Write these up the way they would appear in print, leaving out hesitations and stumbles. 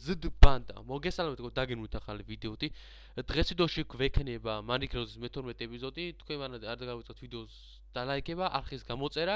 ზდ ბანდა მოგესალმებით დაგინმით ახალი ვიდეოთი დღეს ვიდეოში გვექნება Minecraft-ის მე-12 ეპიზოდი თქვენ არ დავიწყოთ ვიდეოს დალაიქება არხის გამოწერა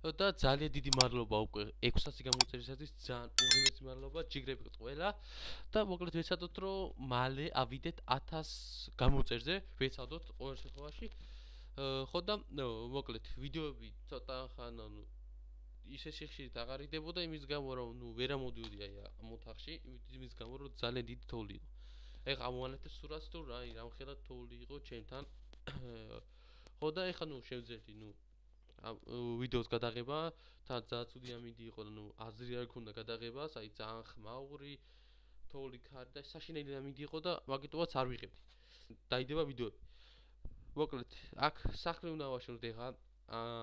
და ძალიან დიდი მადლობა უკვე 600 გამოწერისათვის ძალიან უღიმესი მადლობა ჯიგრებით ყველა და მოკლედ ვეცადოთ რომ მალე ავიდეთ 1000 გამოწერზე ვეცადოთ ყოველ შემთხვევაში ხო და მოკლედ ვიდეოები ცოტა ხან ისე სიხშირით აღარ იდებოდა იმის გამო რომ ვერ ამოდიოდი აი ამ ოთახში იმის გამო რომ ძალიან დიდი თოვლი იყო ეხლა ამოვანეთე სურათს თუ რამხელა თოვლი იყო ჩემთან ხო და ეხლა შევძლებდი ვიდეოს გადაღება თან ძალიან ცუდი ამინდი იყო და აზრი არ ქონდა გადაღებას აი ძალიან ხმაური თოვლი ქარი და საშინელი ამინდი იყო და მაგიტომაც არ ვიღებდი დაიდება ვიდეოები მოკლედ აქ სახლი უნდა ვაშენოთ ეხლა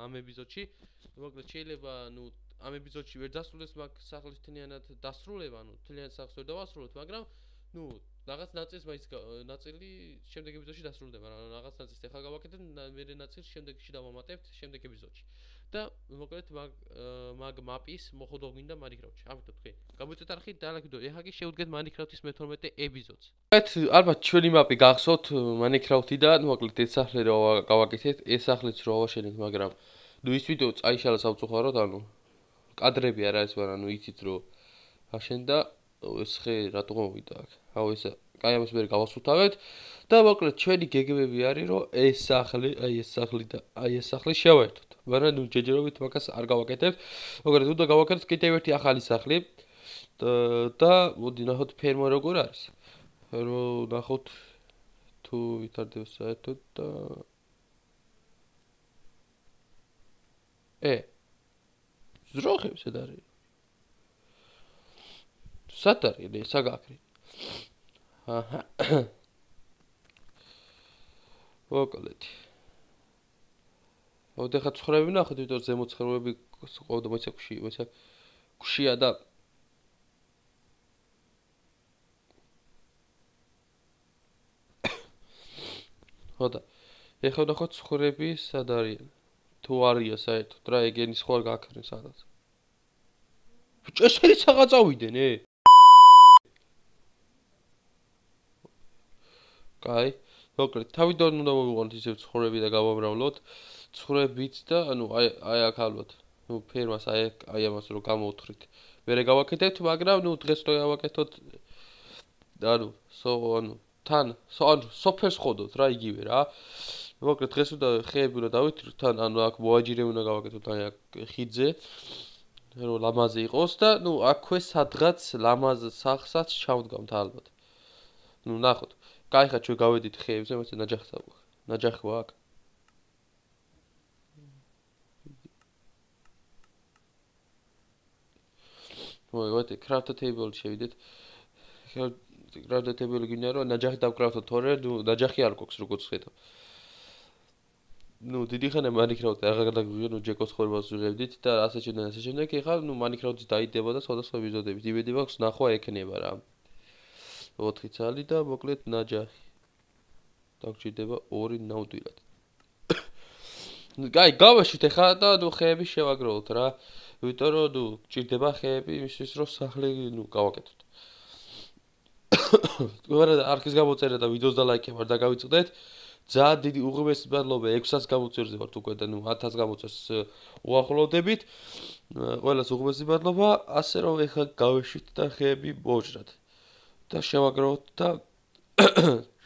ამ ეპიზოდში მოკლედ შეიძლება ამ ეპიზოდში ვერ დასრულდეს მაგ სახლის თლიანად დასრულება თლიანად სახლს ვერ დავასრულოთ მაგრამ რაღაც ნაწილს მაინც ნაწილი შემდეგ ეპიზოდში დასრულდება რაღაც ნაწილს ეხლა გავაკეთებ მერე ნაწილს შემდეგში დავამატებთ შემდეგ ეპიზოდში და მოკლედ მაგ მაპის მოხდო გინდა Minecraft-ში ამიტომ თქვენ გამოიწვეთ არხი და ლაიქ ვიდეო ეხლა კი შევდგეთ Minecraft-ის მე-12 ეპიზოდს ალბათ ჩვენი მაპი გახსოვთ Minecraft-იდან მოკლედ ეს სახლი რო გავაკეთეთ ეს სახლიც რო ავაშენეთ მაგრამ ის ვიდეო წაიშალა სამწუხაროდ კადრები არ არის მაგრამ იცით რომ აშენდა ეს ხე რატო მოვიდა აქ აუ ეს კაი ამას მე გავასუთავეთ და მოკლედ ჩვენი გეგმები არის რომ ეს სახლი აი ეს სახლი და აი ეს სახლი შევაერთოთ მაგრამ ჯეჯერობით მაგას არ გავაკეთებთ მოკლედ უნდა გავაკეთოთ კიდევ ერთი ახალი სახლი და მოდი ნახოთ ფერმა როგორ არის რომ ნახოთ თუ ვითარდება საერთოდ და ზროხებს ედ არის სატარი საგაკრი აჰა მოკლედ ოდეხა ცხრები ნახოთ ვიდრე ზემოცხროები ყავდა მოიცა ქუშია და ხოდა ეხლა ნახოთ ცხრები სად არიან თუ არია საერთოდ რა ეგენი სხვა გაქრენ სადაც ბიჭო ესენი საღა წავიდენ კაი მოკლედ თავიდან უნდა მოვიყვანოთ ისევ ცხრები და გავამრავლოთ ცხრებით და აი აქ ალბათ ფერმას აი ამას რო გამოვთხრით მერე გავაკეთებთ მაგრამ დღეს რო გავაკეთოთ თან სოფერს ხოვდოთ რა იგივე რა მოკლედ დღეს უნდა ხეები უნდა დავითროთ თან აქ მოაჯირე უნდა გავაკეთოთ აი აქ ხიძე რომ ლამაზი იყოს და აქვე სადღაც ლამაზ სახსაც ჩავდგამთ ალბათ ნახოთ კაი ხა ჩვენ გავედით ხეებზე მოიცა ნაჯახი აქ მოიგეთ craft table შევიდეთ craft table გინდა რომ ნაჯახი დავკრავთო თორე ნაჯახი არ გვაქვს როგორც ხედავ დიდი ხანა Minecraft-ი აღარ გადაგვიგია ჯეკოს ხორბას ვიღებდით და ასე შემდეგ ეხლა Minecraft-ი დაიდება და სხვადასხვა ეპიზოდებით იმედი მაქვს ნახვა ექნება რა 4 ცალი და მოკლედ ნაჯახი დაგჭირდება 2 ნავდვილად კაი გავაშით ეხლა და ხეები შევაგროვოთ რა იმიტომ რომ გჭირდება ხეები იმისთვის რომ სახლი გავაკეთოთ თქვენ არქის გამოწერა და ვიდეოს და ლაიქება და გავიწყდეთ ძალიან დიდი უღიმესი მადლობა 600 გამოწერზე ვართ უკვე და 1000 გამოწერს უახლოვდებით ყველას უღიმესი მადლობა ასე რომ ეხლა გავეშით და ხეები მოვჭრათ და შევაგროვოთ და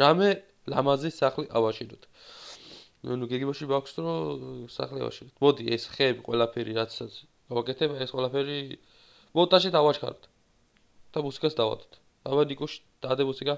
რამე ლამაზი სახლი ავაშენოთ გეგმაში მაქვს რომ სახლი ავაშენოთ მოდი ეს ხეები ყველაფერი რაცაც გავაკეთებ ეს ყველაფერი მონტაჟით ავაჩქაროთ და მუსიკას დავადოთ აბა ნიკოში დადე მუსიკა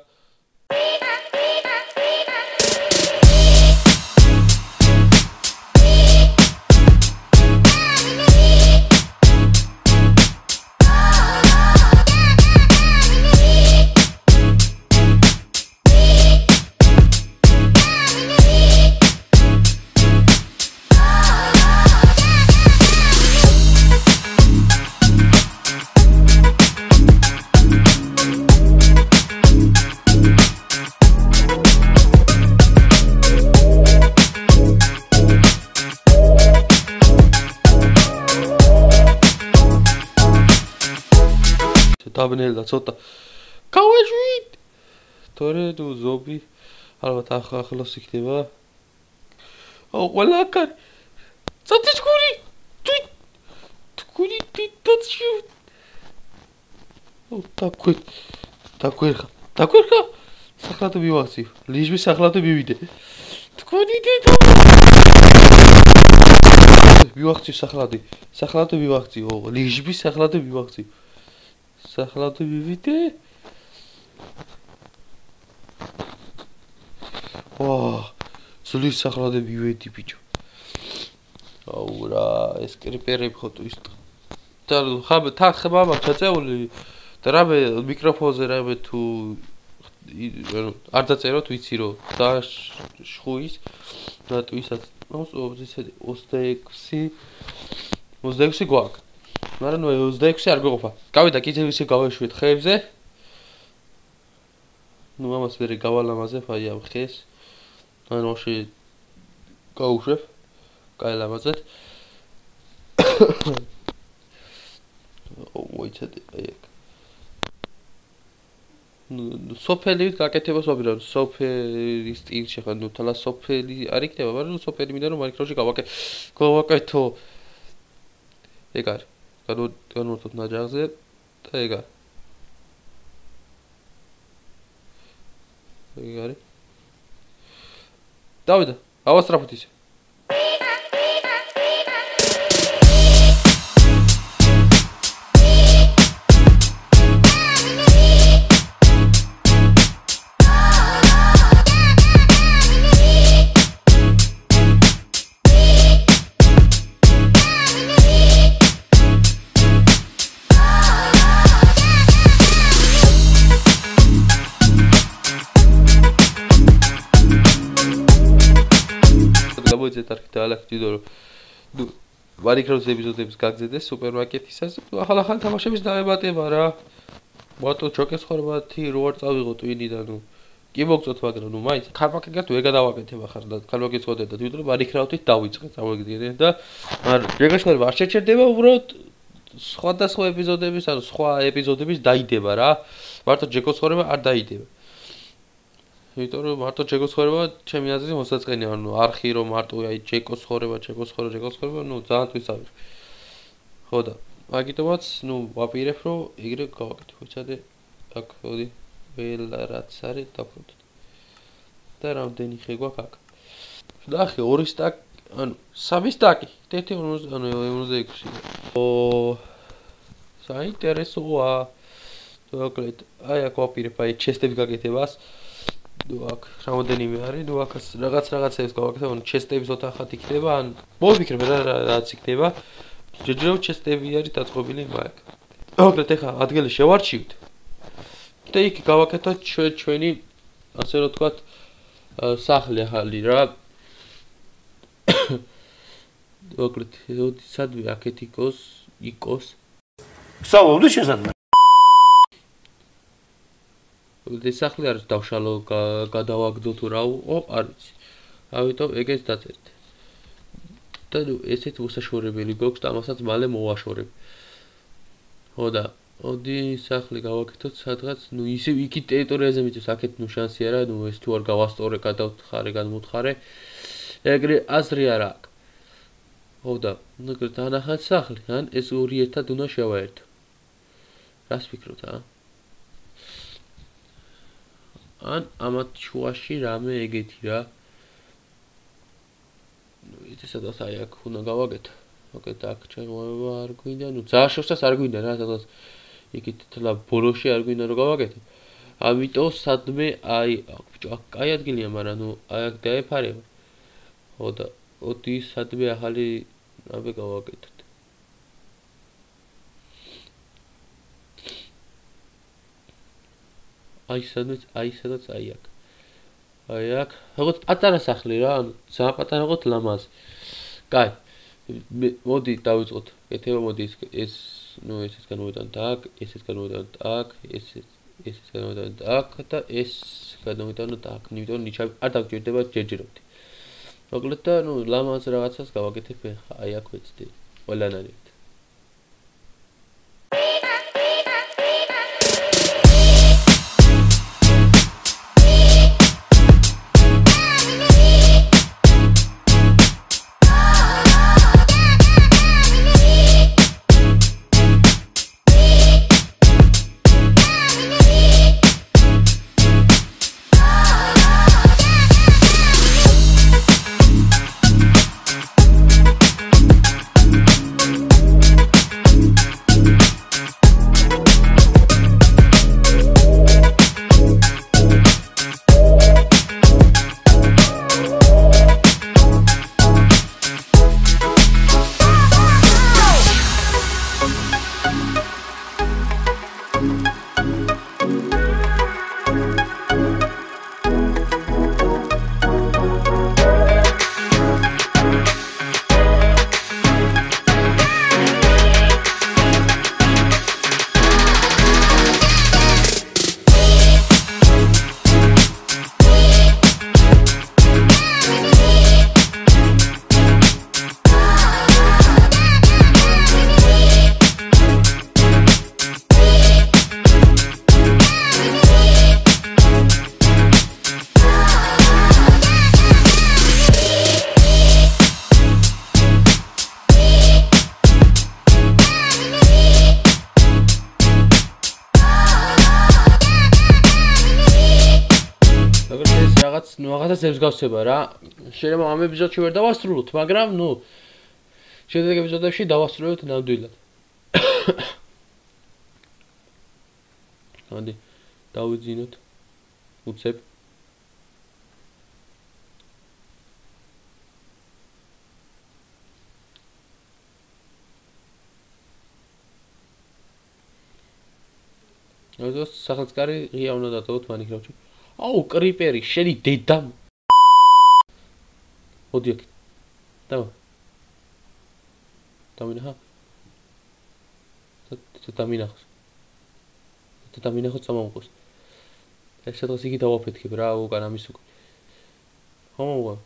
დაბნელდა ცოტა. გავაშვით. თორე თუ ზობი ალბათ ახლოს იქნება. ყველა კარ. ცოტა ჩქური. თქური თითოჩი. დაგვერხა. სახლად მივახცი. ლიჟბის სახლად მივიდე. თქური თითო. მივახცი სახლად მივახცი. ლიჟბის სახლად მივახცი. სახლად მივიდე. ძვლის სახლად მივედი ბიჭო. აუ რა ეს კრიპერები ხო თუ ის და ხა ხება მაგ ჩაწეული და რამე მიკროფონზე რამე თუ არ დაწეროთ ვიცი რომ და შხუის და თვისაც 26 გვაქვს მაგრამ 26 არ გეყოფა გავიდა კიდევ ისე გავეშვით ხეებზე ნუ ამას ვერ გავალამაზებ აი ამ ხეს ანუ შე გავუშვებ გაელამაზეთ მოიცადე აი აქ სოფელივით გაკეთებას ვაპირებ სოფელის სტილში ხან ნუ თალა სოფელი არ იქნება მაგრამ სოფელი მინდა რომ მაინკრაფტში გავაკეთო ეგ არის განვართოთ ნაჯახზე და ეგ არის დავიდა ავასწრაფოთ ისე გამოიწეთ არქიტექტა ალაქტიდო რომ ვარიქროს ეპიზოდების გაგზედეს სუპერმარკეტისას ახალ თამაშების დაემატება რა მარტო ჩოკეს ხორმათი რო არ წავიღო ტვინიდან ნუ კი მოგწოთ მაგრამ ნუ მაინც ქარპაკეგად ვერ გადავაკეთებ ახლა და ქარპაკის ხოდეთ და თვითონ ვარიქრაუთით დავიწყეთ წავიგდიენ და მაგრამ ჯეგაშხერება არ შეჩერდება უბრალოდ სხვადასხვა ეპიზოდების ანუ სხვა ეპიზოდების დაიდება რა მარტო ჯეკოს ხორება არ დაიდება იმიტომ რომ მარტო ჯეკოს ხორება ჩემი აზრით მოსაწყენია ანუ არხი რომ მარტო აი ჯეკოს ხორება ნუ ძალიან თვისავი ხო და მაგიტომაც ნუ ვაპირებ რომ ეგრე გავაკეთო ხოჭადე აქ მოდი ველა რაც არის დავფრთხოთ და რამდენი ხე გვაქვს აქ ნახე 2 სტაკი ანუ 3 სტაკი 1.50 ანუ 56 საინტერესოა მოკლედ აი აქ ვაპირებ აი ჩესტების გაკეთებას ნუ აქ რამდენიმე არის ნუ აქ რაღაცებს გავაკეთებ ანუ ჩესტების ოთახად იქნება ან მოვიფიქრებ რაც იქნება ჯერჯერობით ჩესტები არის დაწყობილი მაგ მოკლედ ეხა ადგილი შევარჩივთ და იქ გავაკეთოთ ჩვენი ასე რომ თქვა სახლი ახალი რა მოკლედ სადვე აქეთ იყოს სწავლობდი შესაძლოა ეს სახლი არის დავშალო გადავაგდო თუ რა არ ვიცი ამიტომ ეგეც დაწერთ და ნუ ესეც უსაშორებელი გვაქვს და ამასაც მალე მოვაშორებ ხო და ოდი სახლი გავაკეთოთ სადღაც ნუ ისე იქით ტერიტორიაზე მიწევს აქეთ ნუ შანსი არა ნუ ეს თუ არ გავასწორე გადავთხარე განმოთხარე ეგრე აზრი არ აქვს ხო და ნუ დანახათ სახლი ან ეს ორი ერთად უნდა შევაერთო რას ფიქრობთ ან ამათ შუაში რამე ეგეთი რა ნუ იცოდეთ აი აქ უნდა გავაკეთო მოკეთ აქ ჩამოება არ გვინდა ნუ ძაშორსაც არ გვინდა რა სადღაც იქით თლა ბოლოში არ გვინდა რომ გავაკეთო ამიტომ სადმე აი ბიჭო აქ კაი ადგილია მაგრამ ნუ აი აქ დაეფარება ხო და ოდი სადმე ახალი რამე გავაკეთოთ აი სადაც აი აქ როგორც პატარა სახლი რა ანუ ძალიან პატარა როგორც ლამაზი კაი მოდი დავიწყოთ კეთება მოდი ეს ნუ ესეც განმოვიტანოთ აქ ესეც განმოვიტანოთ აქ ესეც განმოვიტანოთ აქ და ეს განმოვიტანოთ აქ იმიტომ ნიჩაბი არ დაგჭირდება ჯერჯერობით მოკლედ და ნუ ლამაზ რაღაცას გავაკეთებ აი აქ ვეცდი ყველანაირად რაღაცას ემსგავსება რა. შეიძლება ამ ეპიზოდში ვერ დავასრულოთ, მაგრამ შემდეგ ეპიზოდებში დავასრულებთ ნამდვილად. მოდი დავიძინოთ უცებ. ნუ სახელმწიფო ღია უნდა დატოვოთ მაინკრაფტში. აუ, კრიპერი, შენი დედა. მოდი აქ. დამინახა. დამინახოს. დამინახოს წამოუყოს. ეს სადღაც იგი დავაფეთქებ რა, უკან ამის უკვე. ხომ?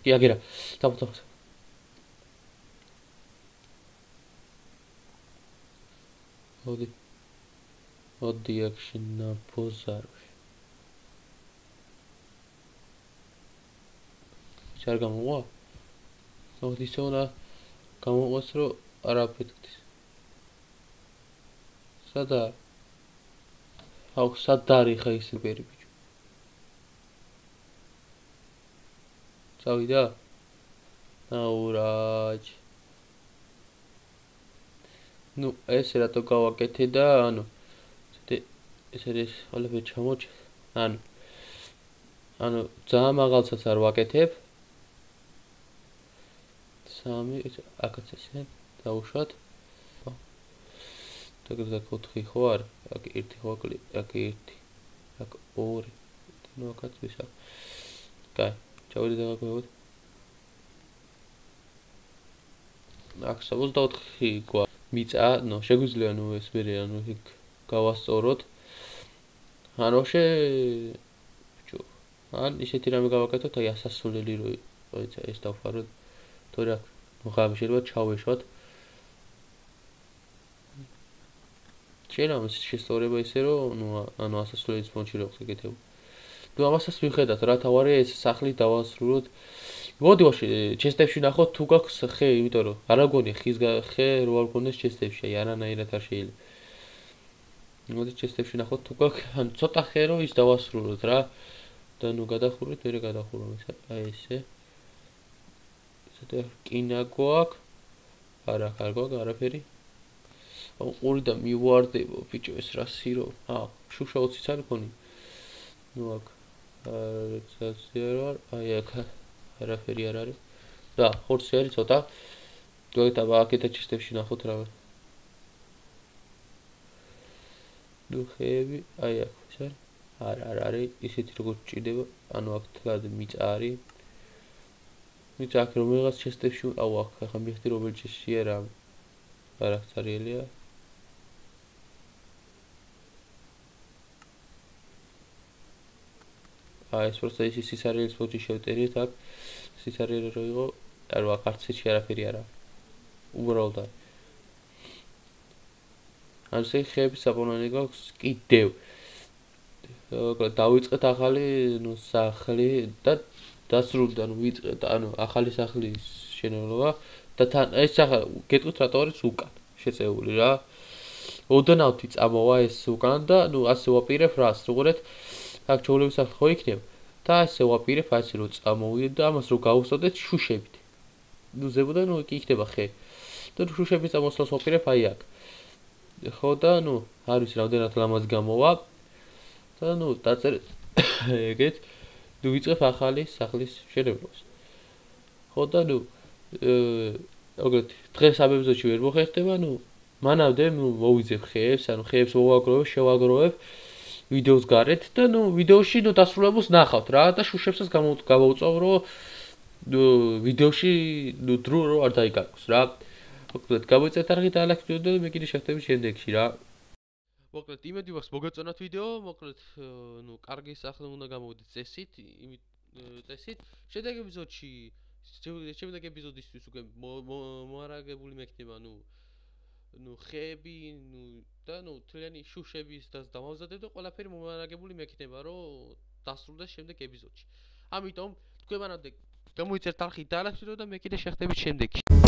კი, აგერა. დავთხოვს. მოდი აქ შინაპოზარში. შარ გამოვა? მოდი ისონა გამოყვას რომ არაფეთქდეს. სადა? აუ, სადარი ხა ის ბერი ბიჭო. წავიდა? აუ რაჯ. ნუ ეს რატო გავაკეთე და ეს არის ყველაფერი ჩამოჭ. ანუ ძალიან მაღალსაც არ ვაკეთებ. 3 აქაც ესე დავუშვათ. Tagad 4 ხო არ? აქ 1 ხო აკლი, აქ 1. აქ 2. ნუ აქაც ვისაკ. კაი, ჩავედი და გაგვევოთ. აქ 64 გვა. მიწა, შეგვიძლია ეს მერე იქ გავასწოროთ. ვაფშე ბიჭო, ისეთი რამე გავაკეთოთ, აი ასასვლელი რო იყო, ეს დავფაროთ. თორე აქ ღამე შეიძლება ჩავეშვათ. შეიძლება შესწორება ისე რომ ასასვლელის ფონში რო ხეკეთებ. ამასაც ვიხედათ რა თავარია ეს სახლი დავასრულოთ. მოდი ვაფშე ჩესტებში ნახოთ თუ გაქვს ხე, იმიტომ რომ არ აგონია ხის ხე რო არ გქონდეს ჩესტებში, აი არანაირად არ შეიძლება. მოდი ჩესტებში ნახოთ თუ გაქვს, ან ცოტა ხე რო ის დავასრულოთ რა. და გადახურვით, ვერე გადახურვა, აი ესე. კინა გვაქვს. არა, არ გვაქვს არაფერი. ყური და მივარდებო ბიჭო ეს რა სირო. შუშა 20-იც არ მქონი. ნუ აქ რეცეპცია რა, აი აქ არაფერი არ არის. და ხორცი არის ცოტა. გოგეთა აქეთა ჩისტებში ნახოთ რა. ნუ ხეები, აი აქ ეს არის. არ არის ისეთი როგორც ჭირდება. ანუ აქ თლად მიწა არის. მიწა აქ რომელიღაც ჩისტებში, აუ აქ ახლა მიხდი რომელ ჩისტშია რა. არა წარიელია. ეს პროცესი ის სისარიელის ფოთში შევტერეთ აქ. სისარიელი რო იყო, არ ვახ არც ისე არაფერი არა. უბრალოდ არის. ან ეს ხეების საპონანი გვაქვს კიდევ. დავიწყეთ ახალი სახლი და დასრულდა ვიწყეთ ახალი სახლის შენელობა და თან ეს გეტყვით რატო არის უკან შეწეული რა. ოდნავთი წამოვა ეს უკან და ასე ვაპირებ რას უყურეთ აქ ჩაოლების სახლი ხო იქნება და ასე ვაპირებ ასე რომ წამოვიდეთ და ამას რომ გავუსწოდეთ შუშებით. ზებოდან კი იქნება ხე. და შუშების წამოსვლას ვაპირებ აი აქ. ხო და არ ვიცი რამდენად ლამაზ გამოვა. და დაწერეთ ეგეთ ვიწყებ ახალი სახლის შენებლობას. ხო დაოგეთ დღეს ამ ეპიზოდში ვერ მოხერხდება, მანამდე მოვიძებ ხეებს, ხეებს მოვაგროვებ, შევაგროვებ ვიდეოს გარეთ და ვიდეოში დასრულებას ნახავთ რა და შუშებსაც გავაუწევ რომ ვიდეოში დრო რო არ დაიკარგოს რა. მოკლედ გამოიწევთ არხი და ლაიქი და მე კიდე შევხვდებით შემდეგში რა. მოკლედ იმედი მაქვს მოგეწონათ ვიდეო, მოკლედ კარგი სახლი უნდა გამოვიდეთ წესით, წესით. შემდეგ ეპიზოდისთვის უკვე მოარაგებული მექნება, ხეები, და თლიანი შუშების დამავზადებ და ყველაფერი მოარაგებული მექნება, რომ დასრულდეს შემდეგ ეპიზოდში. ამიტომ თქვენ მანამდე გამოიწერთ არხი და ლაიქი და მე კიდე შევხვდებით შემდეგში.